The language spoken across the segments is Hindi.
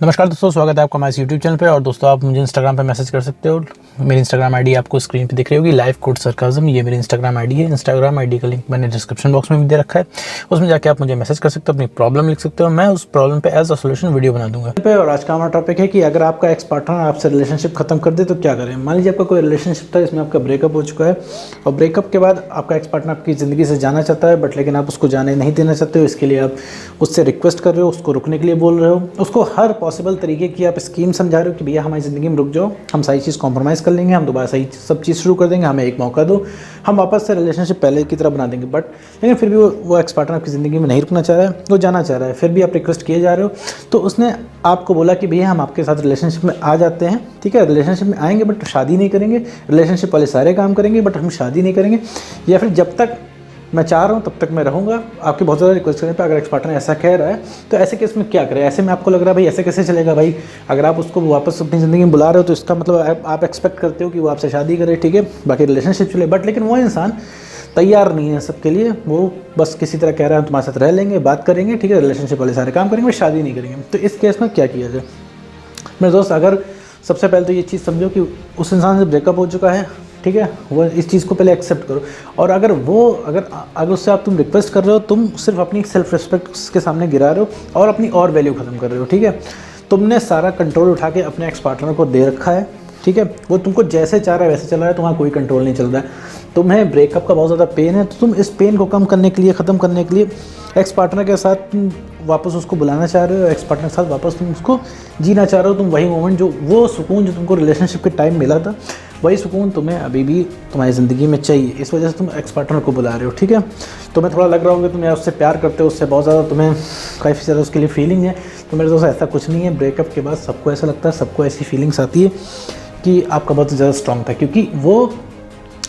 नमस्कार दोस्तों, स्वागत है आपका हमारे यूट्यूब चैनल पे। और दोस्तों, आप मुझे इंस्टाग्राम पे मैसेज कर सकते हो। मेरी इंस्टाग्राम आईडी आपको स्क्रीन पे दिख रही होगी, लाइफ कोड सरकाज़म। ये मेरी इंस्टाग्राम आईडी है। इंस्टाग्राम आईडी का लिंक मैंने डिस्क्रिप्शन बॉक्स में भी दे रखा है, उसमें जाके आप मुझे मैसेज कर सकते हो, अपनी प्रॉब्लम लिख सकते हो। मैं उस प्रॉब्लम पे एज अ सोल्यूशन वीडियो बना दूंगा। और आज का हमारा टॉपिक है कि अगर आपका एक्स पार्टनर आपसे रिलेशनशिप खत्म कर दे तो क्या करें। मान लीजिए आपका कोई रिलेशनशिप था, इसमें आपका ब्रेकअप हो चुका है और ब्रेकअप के बाद आपका एक्स पार्टनर आपकी ज़िंदगी से जाना चाहता है, बट लेकिन आप उसको जाने नहीं देना चाहते हो। इसके लिए आप उससे रिक्वेस्ट कर रहे हो, उसको रुकने के लिए बोल रहे हो, उसको हर पॉसिबल तरीके की आप स्कीम समझा रहे हो कि भैया हमारी ज़िंदगी में रुक जाओ, हम सारी चीज़ कॉम्प्रोमाइज़ कर लेंगे, हम दोबारा सही सब चीज़ शुरू कर देंगे, हमें एक मौका दो, हम वापस से रिलेशनशिप पहले की तरह बना देंगे। बट लेकिन फिर भी वो एक्स पार्टनर आपकी ज़िंदगी में नहीं रुकना चाह रहा है, वो जाना चाह रहा है। फिर भी आप रिक्वेस्ट किए जा रहे हो, तो उसने आपको बोला कि भैया हम आपके साथ रिलेशनशिप में आ जाते हैं, ठीक है, रिलेशनशिप में आएंगे बट शादी नहीं करेंगे, रिलेशनशिप वाले सारे काम करेंगे बट हम शादी नहीं करेंगे, या फिर जब तक मैं चाह रहा हूँ तब तक मैं रहूँगा। आपके बहुत ज़्यादा रिक्वेस्ट करने पे अगर एक्स पार्टनर ऐसा कह रहा है, तो ऐसे केस में क्या करें। ऐसे में आपको लग रहा है भाई ऐसे कैसे चलेगा भाई, अगर आप उसको वापस अपनी ज़िंदगी में बुला रहे हो तो इसका मतलब आप एक्सपेक्ट करते हो कि वो आपसे शादी करे, ठीक है, बाकी रिलेशनशिप चले। बट लेकिन वो इंसान तैयार नहीं है सबके लिए, वो बस किसी तरह कह रहा है तुम्हारे साथ रह लेंगे, बात करेंगे, ठीक है, रिलेशनशिप वाले सारे काम करेंगे, शादी नहीं करेंगे। तो इस केस में क्या किया जाए मेरे दोस्त। अगर सबसे पहले तो ये चीज़ समझो कि उस इंसान से ब्रेकअप हो चुका है, ठीक है, वो इस चीज़ को पहले एक्सेप्ट करो। और अगर उससे आप तुम रिक्वेस्ट कर रहे हो, तुम सिर्फ अपनी सेल्फ रिस्पेक्ट के सामने गिरा रहे हो और अपनी और वैल्यू ख़त्म कर रहे हो, ठीक है। तुमने सारा कंट्रोल उठा के अपने एक्स पार्टनर को दे रखा है, ठीक है, वो तुमको जैसे चाह रहा है वैसे चल रहा है, तुम्हारा कोई कंट्रोल नहीं चल रहा है। तुम्हें ब्रेकअप का बहुत ज़्यादा पेन है, तो तुम इस पेन को कम करने के लिए, ख़त्म करने के लिए एक्स पार्टनर के साथ वापस उसको बुलाना चाह रहे हो, एक्स पार्टनर के साथ वापस तुम उसको जीना चाह रहे हो। तुम वही मोमेंट, जो वो सुकून जो तुमको रिलेशनशिप के टाइम मिला था, वही सुकून तुम्हें अभी भी तुम्हारी ज़िंदगी में चाहिए। इस वजह से तुम एक्स पार्टनर को बुला रहे हो, ठीक है। तुम्हें थोड़ा लग रहा होगा तुम उससे प्यार करते हो, उससे बहुत ज़्यादा तुम्हें काफ़ी ज़्यादा उसके लिए फीलिंग है। तो मेरे दोस्त ऐसा कुछ नहीं है। ब्रेकअप के बाद सबको ऐसा लगता है, सबको ऐसी फीलिंग्स आती है कि आपका बहुत ज़्यादा स्ट्रॉन्ग था, क्योंकि वो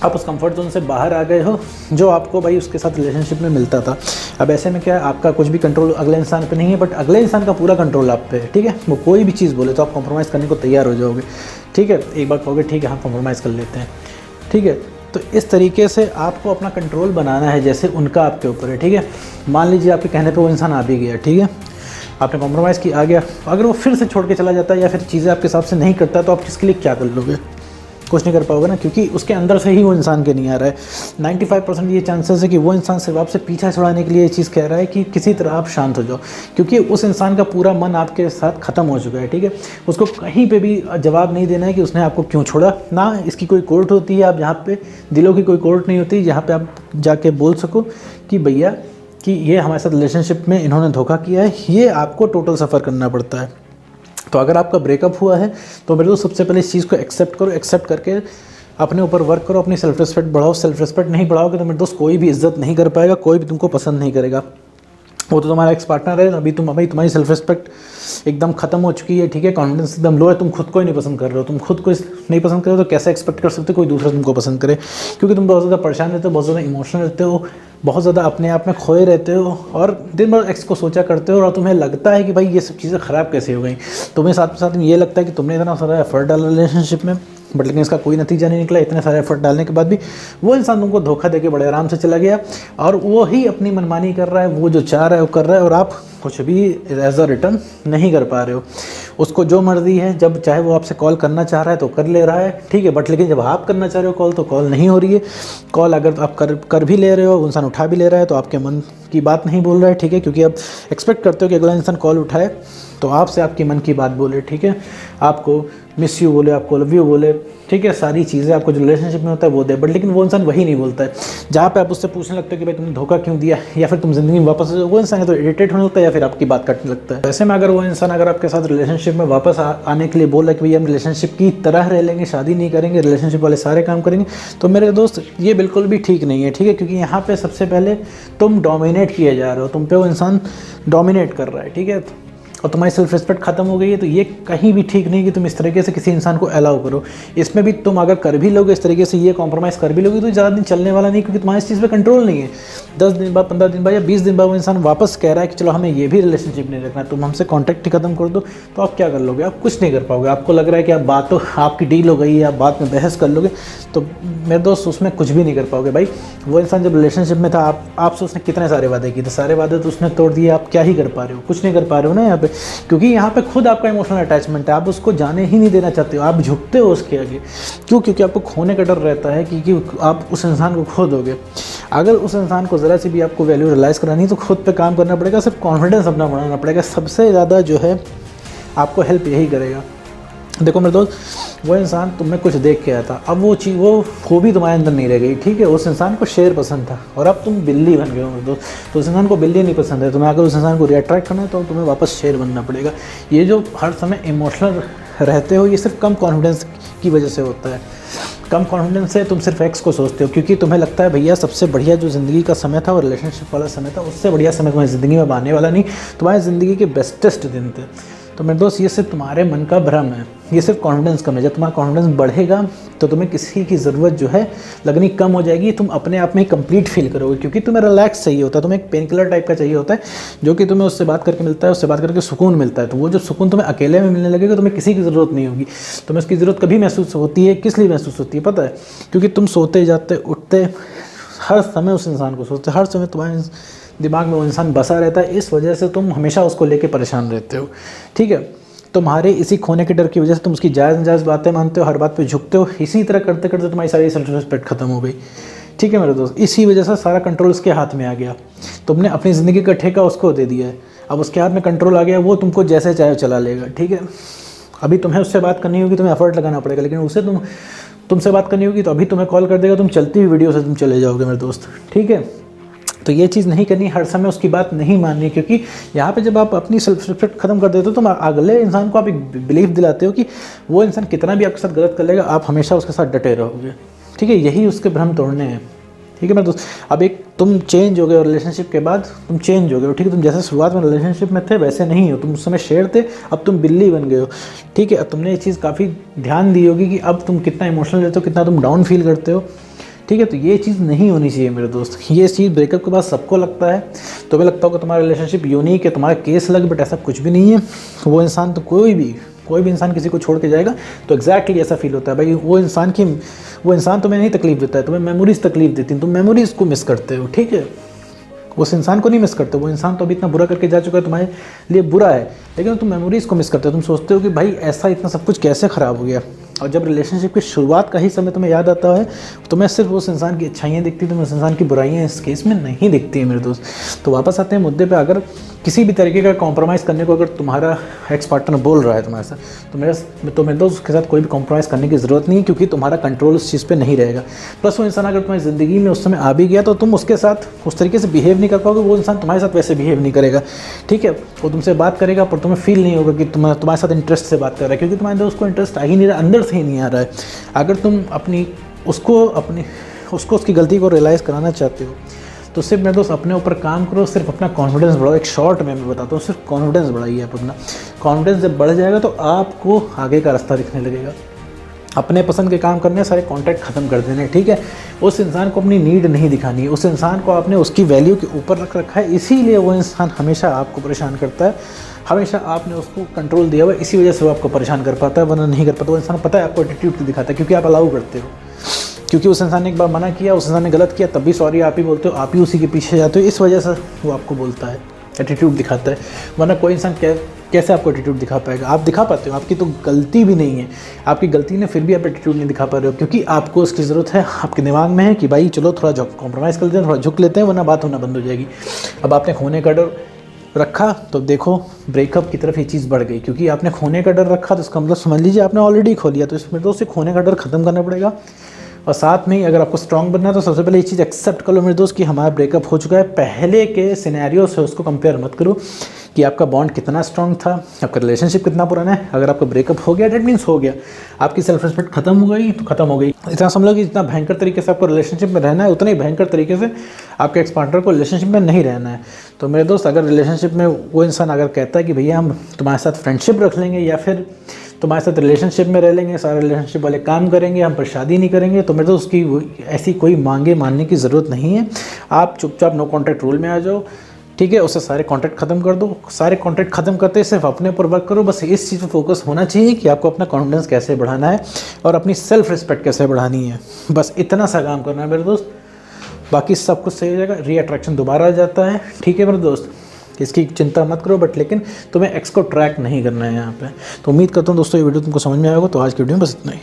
आप उस कंफर्ट जोन से बाहर आ गए हो जो आपको भाई उसके साथ रिलेशनशिप में मिलता था। अब ऐसे में क्या है, आपका कुछ भी कंट्रोल अगले इंसान पे नहीं है, बट अगले इंसान का पूरा कंट्रोल आप पे है, ठीक है। वो कोई भी चीज़ बोले तो आप कॉम्प्रोमाइज़ करने को तैयार हो जाओगे, ठीक है। एक बार कहोगे ठीक है हम कॉम्प्रोमाइज़ कर लेते हैं, ठीक है। तो इस तरीके से आपको अपना कंट्रोल बनाना है, जैसे उनका आपके ऊपर है, ठीक है। मान लीजिए आपके कहने पर वो इंसान आ भी गया, ठीक है, आपने कॉम्प्रोमाइज़ की, आ गया, अगर वो फिर से छोड़ के चला जाता है या फिर चीज़ें आपके हिसाब से नहीं करता, तो आप किसके लिए क्या कर लोगे, कुछ नहीं कर पाओगे ना, क्योंकि उसके अंदर से ही वो इंसान के नहीं आ रहा है। 95% ये चांसेस है कि वो इंसान सिर्फ आपसे पीछा छुड़ाने के लिए ये चीज़ कह रहा है कि किसी तरह आप शांत हो जाओ, क्योंकि उस इंसान का पूरा मन आपके साथ ख़त्म हो चुका है, ठीक है। उसको कहीं पे भी जवाब नहीं देना है कि उसने आपको क्यों छोड़ा, ना इसकी कोई कोर्ट होती है, आप जहाँ पे दिलों की कोई कोर्ट नहीं होती जहाँ पर आप जाके बोल सको कि भैया कि ये हमारे साथ रिलेशनशिप में इन्होंने धोखा किया है। ये आपको टोटल सफ़र करना पड़ता है। तो अगर आपका ब्रेकअप हुआ है तो मेरे दोस्त सबसे पहले इस चीज़ को एक्सेप्ट करो, एक्सेप्ट करके अपने ऊपर वर्क करो, अपनी सेल्फ रिस्पेक्ट बढ़ाओ। सेल्फ रिस्पेक्ट नहीं बढ़ाओगे तो मेरे दोस्त कोई भी इज्जत नहीं कर पाएगा, कोई भी तुमको पसंद नहीं करेगा। वो तो तुम्हारा एक्स पार्टनर है, अभी तुम्हारी सेल्फ रिस्पेक्ट एकदम खत्म हो चुकी है, ठीक है, कॉन्फिडेंस एकदम लो है, तुम खुद को ही नहीं पसंद कर रहे हो। तुम खुद को नहीं पसंद कर रहे हो तो कैसे एक्सपेक्ट कर सकते हो कोई दूसरा तुमको पसंद करे, क्योंकि तुम बहुत ज़्यादा परेशान रहते हो, बहुत ज़्यादा इमोशनल रहते हो, बहुत ज़्यादा अपने आप में खोए रहते हो और दिन भर एक्स को सोचा करते हो। और तुम्हें लगता है कि भाई ये सब चीज़ें ख़राब कैसे हो गई। तुम्हें साथ में ये लगता है कि तुमने इतना सारा एफर्ट डाला रिलेशनशिप में, बट लेकिन इसका कोई नतीजा नहीं निकला। इतने सारे एफर्ट डालने के बाद भी वो इंसान तुमको धोखा देके बड़े आराम से चला गया और वो ही अपनी मनमानी कर रहा है, वो जो चाह रहा है वो कर रहा है और आप कुछ भी एज अ रिटर्न नहीं कर पा रहे हो। उसको जो मर्जी है, जब चाहे वो आपसे कॉल करना चाह रहा है तो कर ले रहा है, ठीक है, बट लेकिन जब आप करना चाह रहे हो कॉल तो कॉल नहीं हो रही है। कॉल अगर आप कर भी ले रहे हो, इंसान उठा भी ले रहा है तो आपके मन की बात नहीं बोल रहा है, ठीक है, क्योंकि आप एक्सपेक्ट करते हो कि अगला इंसान कॉल उठाए तो आपसे आपकी मन की बात बोले, ठीक है, आपको मिस यू बोले, आपको लव यू बोले, ठीक है, सारी चीज़ें आपको जो रिलेशनशिप में होता है वो दे। बट लेकिन वो इंसान वही नहीं बोलता है। जहाँ पे आप उससे पूछने लगते हो कि भाई तुमने धोखा क्यों दिया या फिर तुम ज़िंदगी में वापस, वो इंसान है तो इरिटेट होने लगता है या फिर आपकी बात काटने लगता है। वैसे में अगर वो इंसान अगर आपके साथ रिलेशनशिप में वापस आने के लिए बोल रहा है कि भाई हम रिलेशनशिप की तरह रह लेंगे, शादी नहीं करेंगे, रिलेशनशिप वाले सारे काम करेंगे, तो मेरे दोस्त ये बिल्कुल भी ठीक नहीं है, ठीक है, क्योंकि यहाँ पर सबसे पहले तुम डोमिनेट किए जा रहे हो, तुम पे वो इंसान डोमिनेट कर रहा है, ठीक है, और तुम्हारी सेल्फ रिस्पेक्ट खत्म हो गई है। तो ये कहीं भी ठीक नहीं कि तुम इस तरीके से किसी इंसान को अलाउ करो। इसमें भी तुम अगर कर भी लोगे इस तरीके से, ये कॉम्प्रोमाइज़ कर भी लोगे तो ज़्यादा दिन चलने वाला नहीं, क्योंकि तुम्हारे इस चीज़ पे कंट्रोल नहीं है। 10 दिन बाद, 15 दिन बाद या 20 दिन बाद वो इंसान वापस कह रहा है कि चलो हमें ये भी रिलेशनशिप नहीं रखना, तुम हमसे कॉन्टैक्ट ही खत्म कर दो, तो आप क्या कर लोगे? आप कुछ नहीं कर पाओगे। आपको लग रहा है कि आप बात तो आपकी डील हो गई है, आप बात में बहस कर लोगे, तो मेरे दोस्त उसमें कुछ भी नहीं कर पाओगे। भाई वो इंसान जब रिलेशनशिप में था, आपसे उसने कितने सारे वादे किए थे, सारे वादे तो उसने तोड़ दिए, आप क्या ही कर पा रहे हो? कुछ नहीं कर पा रहे हो ना यहाँ पे। क्योंकि यहाँ पे खुद आपका इमोशनल अटैचमेंट है, आप उसको जाने ही नहीं देना चाहते हो, आप झुकते हो उसके आगे। क्यों? क्योंकि आपको खोने का डर रहता है कि आप उस इंसान को खो दोगे। अगर उस इंसान को ज़रा सी भी आपको वैल्यू रियलाइज़ करानी है तो खुद पे काम करना पड़ेगा, सिर्फ कॉन्फिडेंस अपना बढ़ाना पड़ेगा। सबसे ज़्यादा जो है आपको हेल्प यही करेगा। देखो मेरे दोस्त, वो इंसान तुम में कुछ देख के आया था, अब वो चीज़, वो खूबी तुम्हारे अंदर नहीं रह गई, ठीक है। उस इंसान को शेर पसंद था और अब तुम बिल्ली बन गए हो मेरे दोस्त। तो उस इंसान को बिल्ली नहीं पसंद है, तुम्हें अगर उस इंसान को रिअट्रैक्ट करना है तो तुम्हें वापस शेर बनना पड़ेगा। ये जो हर समय इमोशनल रहते हो, ये सिर्फ कम कॉन्फिडेंस की वजह से होता है। कम कॉन्फिडेंस से तुम सिर्फ एक्स को सोचते हो, क्योंकि तुम्हें लगता है भैया सबसे बढ़िया जो ज़िंदगी का समय था वो रिलेशनशिप वाला समय था, उससे बढ़िया समय तुम्हारी ज़िंदगी में आने वाला नहीं, तुम्हारी ज़िंदगी के बेस्टेस्ट दिन थे। तो मेरे दोस्त, ये सिर्फ तुम्हारे मन का भ्रम है, ये सिर्फ कॉन्फिडेंस कम है। जब तुम्हारा कॉन्फिडेंस बढ़ेगा तो तुम्हें किसी की ज़रूरत जो है लगनी कम हो जाएगी, तुम अपने आप में ही कंप्लीट फील करोगे, क्योंकि तुम्हें रिलैक्स चाहिए होता है, तुम्हें एक पेन किलर टाइप का चाहिए होता है जो कि तुम्हें उससे बात करके मिलता है, उससे बात करके सुकून मिलता है। तो वो जो सुकून तुम्हें अकेले में मिलने लगेगा, तुम्हें किसी की ज़रूरत नहीं होगी। तुम्हें उसकी ज़रूरत कभी महसूस होती है, किस लिए महसूस होती है पता है? क्योंकि तुम सोते जाते उठते हर समय उस इंसान को सोचते, हर समय तुम्हारे दिमाग में वो इंसान बसा रहता है, इस वजह से तुम हमेशा उसको लेके परेशान रहते हो, ठीक है। तुम्हारे इसी खोने के डर की वजह से तुम उसकी जायज़ नाजायज़ बातें मानते हो, हर बात पे झुकते हो। इसी तरह करते करते तुम्हारी सारी सेल्फ रिस्पेक्ट खत्म हो गई, ठीक है मेरे दोस्त। इसी वजह से सारा कंट्रोल उसके हाथ में आ गया, तुमने अपनी ज़िंदगी का ठेका उसको दे दिया है। अब उसके हाथ में कंट्रोल आ गया, वो तुमको जैसे चाहे चला लेगा, ठीक है। अभी तुम्हें उससे बात करनी होगी, तुम्हें एफर्ट लगाना पड़ेगा, लेकिन उसे तुमसे बात करनी होगी तो अभी तुम्हें कॉल कर देगा, तुम चलती हुई वीडियो से तुम चले जाओगे मेरे दोस्त, ठीक है। तो ये चीज़ नहीं करनी, हर समय उसकी बात नहीं माननी, क्योंकि यहाँ पे जब आप अपनी सेल्फ रिस्पेक्ट खत्म कर देते हो तो तुम अगले इंसान को आप एक बिलीफ दिलाते हो कि वो इंसान कितना भी आपके साथ गलत कर लेगा, आप हमेशा उसके साथ डटे रहोगे, ठीक है। यही उसके भ्रम तोड़ने हैं, ठीक है मेरे दोस्त। अब एक तुम चेंज हो गए हो, रिलेशनशिप के बाद तुम चेंज हो गए हो, ठीक है। तुम जैसे शुरुआत में रिलेशनशिप में थे वैसे नहीं हो, तुम उस समय शेर थे, अब तुम बिल्ली बन गए हो, ठीक है। अब तुमने ये चीज़ काफ़ी ध्यान दी होगी कि अब तुम कितना इमोशनल रहते हो, कितना तुम डाउन फील करते हो, ठीक है। तो ये चीज़ नहीं होनी चाहिए मेरे दोस्त। ये चीज़ ब्रेकअप के बाद सबको लगता है, तुम्हें लगता होगा तुम्हारा रिलेशनशिप यूनिक है, तुम्हारा केस अलग, बट ऐसा कुछ भी नहीं है। वो इंसान तो कोई भी इंसान किसी को छोड़ के जाएगा तो एग्जैक्टली ऐसा फील होता है भाई। वो इंसान तुम्हें नहीं तकलीफ देता है, तुम्हें मेमोरीज तकलीफ देती हैं, तुम मेमोरीज को मिस करते हो, ठीक है। उस इंसान को नहीं मिस करते, वो इंसान तो अभी इतना बुरा करके जा चुका है, तुम्हारे लिए बुरा है, लेकिन तुम मेमोरीज़ को मिस करते हो। तुम सोचते हो कि भाई ऐसा इतना सब कुछ कैसे ख़राब हो गया। और जब रिलेशनशिप की शुरुआत का ही समय तुम्हें याद आता है, तुम्हें सिर्फ उस इंसान की अच्छाइयाँ दिखती, तुम्हें उस इंसान की बुराइयाँ इस केस में नहीं दिखती है मेरे दोस्त। तो वापस आते हैं मुद्दे पे, अगर किसी भी तरीके का कॉम्प्रोमाइज़ करने को अगर तुम्हारा एक्स पार्टनर बोल रहा है तुम्हारे साथ, तो मेरे दोस्त उसके साथ कोई भी कॉम्प्रोमाइज़ करने की ज़रूरत नहीं है, क्योंकि तुम्हारा कंट्रोल उस चीज़ पे नहीं रहेगा। प्लस वो इंसान अगर तुम्हारी ज़िंदगी में उस समय आ भी गया तो तुम उसके साथ उस तरीके से बिहेव नहीं कर पाओगे, वो इंसान तुम्हारे साथ वैसे बिहेव नहीं करेगा, ठीक है। वो तुमसे बात करेगा पर तुम्हें फील नहीं होगा कि तुम्हारे साथ इंटरेस्ट से बात कर रहा है, क्योंकि तुम्हारे अंदर उसको इंटरेस्ट आ ही नहीं रहा, अंदर से ही नहीं आ रहा है। अगर तुम उसको उसकी गलती को रियलाइज़ कराना चाहते हो तो सिर्फ मेरे दोस्त अपने ऊपर काम करो, सिर्फ अपना कॉन्फिडेंस बढ़ाओ। एक शॉर्ट में मैं बताता हूँ, सिर्फ कॉन्फिडेंस बढ़ाइए आप अपना। कॉन्फिडेंस जब बढ़ जाएगा तो आपको आगे का रास्ता दिखने लगेगा। अपने पसंद के काम करने, सारे कॉन्टैक्ट ख़त्म कर देने, ठीक है। उस इंसान को अपनी नीड नहीं दिखानी है, उस इंसान को आपने उसकी वैल्यू के ऊपर रख रखा है, इसीलिए वो इंसान हमेशा आपको परेशान करता है। हमेशा आपने उसको कंट्रोल दिया हुआ है, इसी वजह से वो आपको परेशान कर पाता है, वरना नहीं कर पाता। वो इंसान पता है आपको एटीट्यूड क्यों दिखाता है, क्योंकि आप अलाउ करते हो, क्योंकि उस इंसान ने एक बार मना किया, उस इंसान ने गलत किया, तब भी सॉरी आप ही बोलते हो, आप ही उसी के पीछे जाते हो, इस वजह से वो आपको बोलता है, एटीट्यूड दिखाता है। वरना कोई इंसान कैसे आपको एटीट्यूड दिखा पाएगा? आप दिखा पाते हो, आपकी तो गलती भी नहीं है, आपकी गलती ने फिर भी आप एटीट्यूड नहीं दिखा पा रहे हो, क्योंकि आपको उसकी ज़रूरत है। आपके दिमाग में है कि भाई चलो थोड़ा कॉम्प्रोमाइज़ कर लेते हैं, थोड़ा झुक लेते हैं, वरना बात होना बंद हो जाएगी। अब आपने खोने का डर रखा तो देखो ब्रेकअप की तरफ ये चीज़ बढ़ गई, क्योंकि आपने खोने का डर रखा तो इसका मतलब समझ लीजिए आपने ऑलरेडी खो लिया। तो इसमें तो उसे खोने का डर ख़त्म करना पड़ेगा। और साथ में ही अगर आपको स्ट्रॉन्ग बनना है तो सबसे पहले ये चीज़ एक्सेप्ट कर लो मेरे दोस्त कि हमारा ब्रेकअप हो चुका है। पहले के सिनेरियो से उसको कंपेयर मत करो कि आपका बॉन्ड कितना स्ट्रॉन्ग था, आपका रिलेशनशिप कितना पुराना है। अगर आपका ब्रेकअप हो गया डेट मीन्स हो गया, आपकी सेल्फ रिस्पेक्ट खत्म हो गई तो खत्म हो गई। इतना समझ लो कि जितना भयंकर तरीके से आपको रिलेशनशिप में रहना है, उतना ही भयंकर तरीके से आपके एक्स पार्टनर को रिलेशनशिप में नहीं रहना है। तो मेरे दोस्त, अगर रिलेशनशिप में वो इंसान अगर कहता है कि भैया हम तुम्हारे साथ फ्रेंडशिप रख लेंगे या फिर तुम्हारे साथ रिलेशनशिप में रह लेंगे, सारे रिलेशनशिप वाले काम करेंगे, हम पर शादी नहीं करेंगे, तो मेरे दोस्त उसकी ऐसी कोई मांगे मानने की ज़रूरत नहीं है। आप चुपचाप नो कॉन्टैक्ट रूल में आ जाओ, ठीक है। उससे सारे कॉन्टैक्ट खत्म कर दो। सारे कॉन्टैक्ट खत्म करते सिर्फ अपने ऊपर वर्क करो। बस इस चीज़ पर फोकस होना चाहिए कि आपको अपना कॉन्फिडेंस कैसे बढ़ाना है और अपनी सेल्फ रिस्पेक्ट कैसे बढ़ानी है। बस इतना सा काम करना है मेरे दोस्त, बाकी सब कुछ सही हो जाएगा। री अट्रैक्शन दोबारा आ जाता है, ठीक है मेरे दोस्त। कि इसकी चिंता मत करो, बट लेकिन तुम्हें एक्स को ट्रैक नहीं करना है यहाँ पे। तो उम्मीद करता हूँ दोस्तों ये वीडियो तुमको समझ में आएगा। तो आज की वीडियो में बस इतना ही।